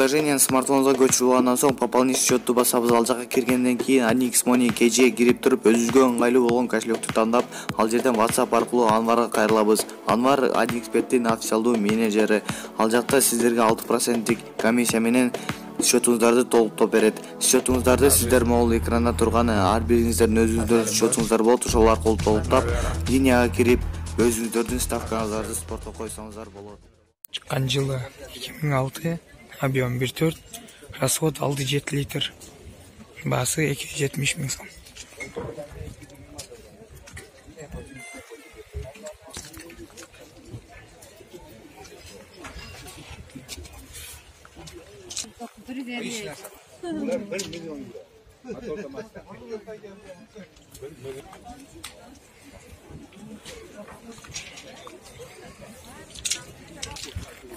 Приложениени смартфонуңузга көчүрүп алгандан соң пополнить счетту басабыз. Ал жакка киргенден кийин Anix Money KG кирип туруп өзүбүзгө ыңгайлуу болгон кошелекту тандап, ал жерден WhatsApp аркылуу Анварга кайрылабыз. Анвар Anixbet'тин официалдуу менеджери. Ал жакта сиздерге 6% комиссия менен счетуңуздарды толуктоп берет. Счетуңуздарды сиздер могул экранда турган ар бириңиздердин өзүңүздөрдүн счетуңуздар болот. Ошол аркылуу толуктап, линияга кирип өзүңүздөрдүн ставкаңыздарды спортко койсоңуздар болот. Чыккан жылы 2006, объем 1,4, расход 6,7 литр, баасы 270 миң сом.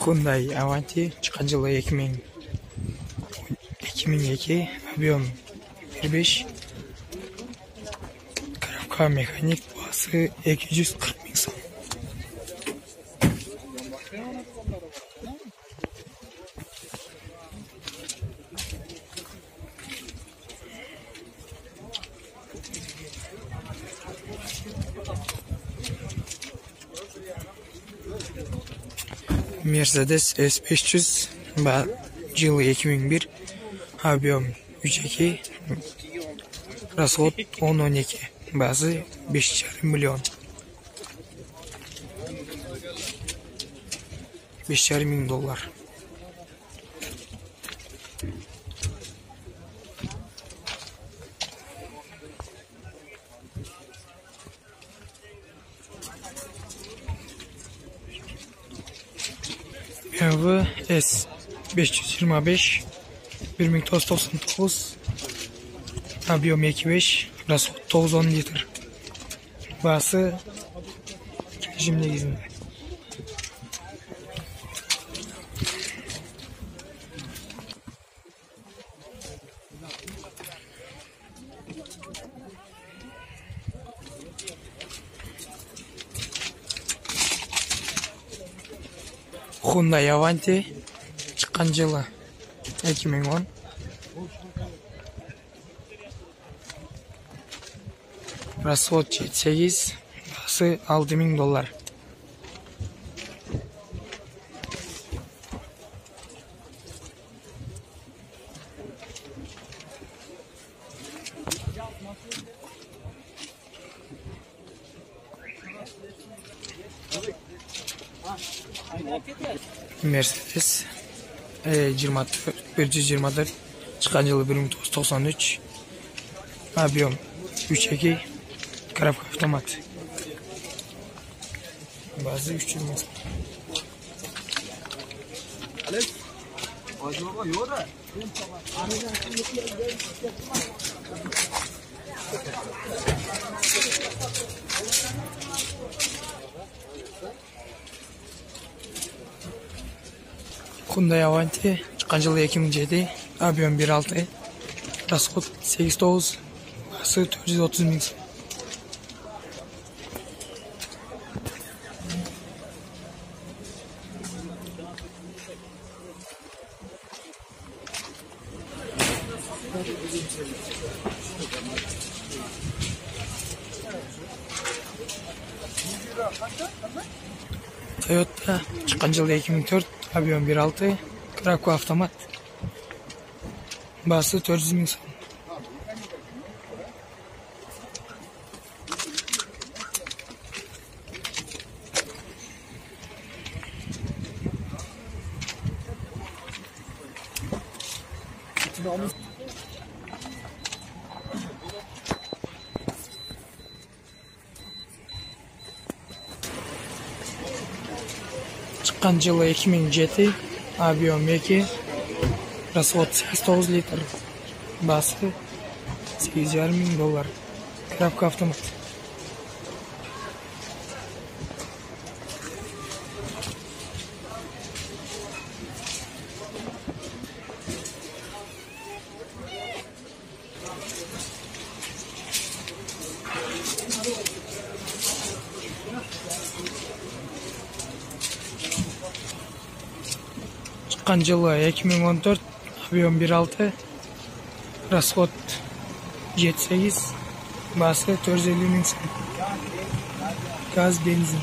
Hyundai Avanti чыккан жылы 2002, объем 1,5, коробка механик, баасы 240 миң сом. Mercedes S500, жылы 2001, объем 3,2, расход 10,12, баасы 5,5 миллион. 5,5 миң доллар. BMW S525, 1999, объем 2,5, расход 9,10 литр, баасы келишим негизинде. Hyundai Avanti чыккан жылы 2010, расход 7,8, баасы 6 миң доллар. Mercedes 124 чыккан жылы 1993, объем 3,2, коробка автомат, баасы 300 миң сом. Hyundai Avanti чыккан жылы 2007, объем 1,6, расход 8,9, баасы 430 миң сом. Toyota чыккан жылы 2004, объем 1,6, коробка автомат, баасы 400 миң сом. Чыккан жылы 2007, объем 2, расход 8,9 литр, баасы 8,5 миң доллар, коробка автомат. Чыккан жылы 2014, объем 1.6, расход 7.8, басы 450 000 сом. Газ, бензин.